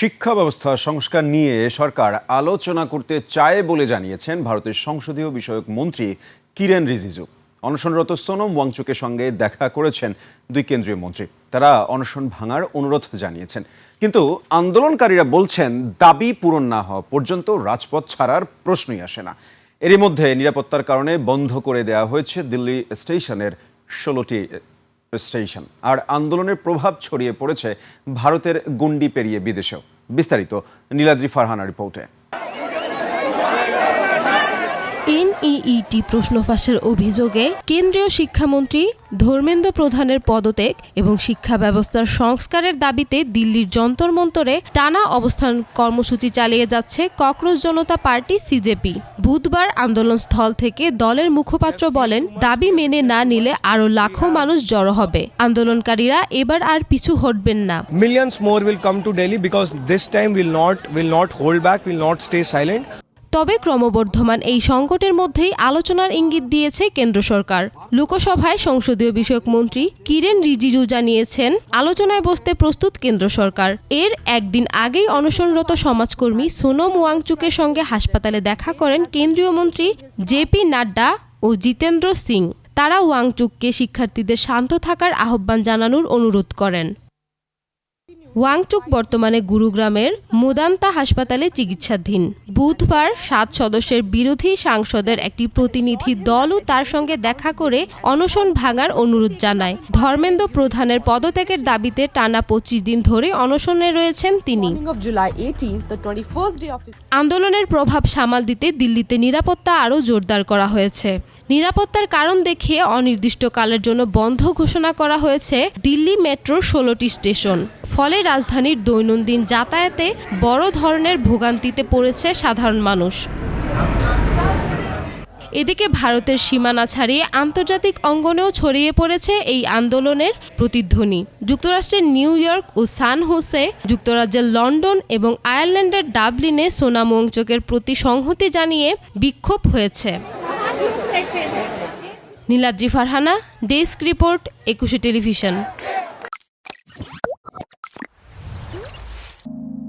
শিক্ষা ব্যবস্থা সংস্কার নিয়ে সরকার আলোচনা করতে চায় বলে জানিয়েছেন ভারতের সংসদীয় বিষয়ক মন্ত্রী কিরেন রিজিজু। অনশনরত সোনম ওয়াংচুকের সঙ্গে দেখা করেছেন দুই কেন্দ্রীয় মন্ত্রী। তারা অনশন ভাঙার অনুরোধ জানিয়েছেন, কিন্তু আন্দোলনকারীরা বলছেন দাবি পূরণ না হওয়া পর্যন্ত রাজপথ ছাড়ার প্রশ্নই আসে না। এরই মধ্যে নিরাপত্তার কারণে বন্ধ করে দেওয়া হয়েছে দিল্লি স্টেশনের 16টি স্টেশন। আর আন্দোলনের প্রভাব ছড়িয়ে পড়েছে ভারতের গণ্ডি পেরিয়ে বিদেশেও। বিস্তারিত নীলাদ্রি ফারহানা রিপোর্টে। এনইইটি প্রশ্ন ফাঁসের অভিযোগে কেন্দ্রীয় শিক্ষামন্ত্রী ধর্মেন্দ্র প্রধানের পদত্যাগ এবং শিক্ষা ব্যবস্থার সংস্কারের দাবিতে দিল্লির যন্তর মন্তরে টানা অবস্থান কর্মসূচি চালিয়ে যাচ্ছে ককরোচ জনতা পার্টি সিজেপি। বুধবার আন্দোলনস্থল থেকে দলের মুখপাত্র বলেন, দাবি মেনে না নিলে আরও লাখো মানুষ জড়ো হবে। আন্দোলনকারীরা এবার আর পিছু হটবেন না। Millions more will come to Delhi because this time will not hold back, will not stay silent. তবে ক্রমবর্ধমান এই সংকটের মধ্যেই আলোচনার ইঙ্গিত দিয়েছে কেন্দ্র সরকার। লোকসভায় সংসদীয় বিষয়ক মন্ত্রী কিরেন রিজিজু জানিয়েছেন, আলোচনায় বসতে প্রস্তুত কেন্দ্র সরকার। এর একদিন আগেই অনশনরত সমাজকর্মী সোনম ওয়াংচুকের সঙ্গে হাসপাতালে দেখা করেন কেন্দ্রীয় মন্ত্রী জেপি নাড্ডা ও জিতেন্দ্র সিং। তারা ওয়াংচুককে শিক্ষার্থীদের শান্ত থাকার আহ্বান জানানোর অনুরোধ করেন। ওয়াংচুক বর্তমানে গুরুগ্রামের মুদান্তা হাসপাতালে চিকিৎসাধীন। বুধবার 7 সদস্যের বিরোধী সাংসদের একটি প্রতিনিধি দলও তার সঙ্গে দেখা করে অনশন ভাঙার অনুরোধ জানায়। ধর্মেন্দ্র প্রধানের পদত্যাগের দাবিতে টানা 25 দিন ধরে অনশনে রয়েছেন তিনি। আন্দোলনের প্রভাব সামাল দিতে দিল্লিতে নিরাপত্তা আরও জোরদার করা হয়েছে। নিরাপত্তার কারণ দেখিয়ে অনির্দিষ্টকালের জন্য বন্ধ ঘোষণা করা হয়েছে দিল্লি মেট্রোর 16টি স্টেশন। ফলে রাজধানীর দৈনন্দিন যাতায়াতে বড় ধরনের ভোগান্তিতে পড়েছে সাধারণ মানুষ। এদিকে ভারতের সীমানা ছাড়িয়ে আন্তর্জাতিক অঙ্গনেও ছড়িয়ে পড়েছে এই আন্দোলনের প্রতিধ্বনি। যুক্তরাষ্ট্রের নিউ ইয়র্ক ও সান হোসে, যুক্তরাজ্যের লন্ডন এবং আয়ারল্যান্ডের ডাবলিনে সোনম ওয়াংচুকের প্রতি সংহতি জানিয়ে বিক্ষোভ হয়েছে। Niladri Farhana, desk report, 21 television.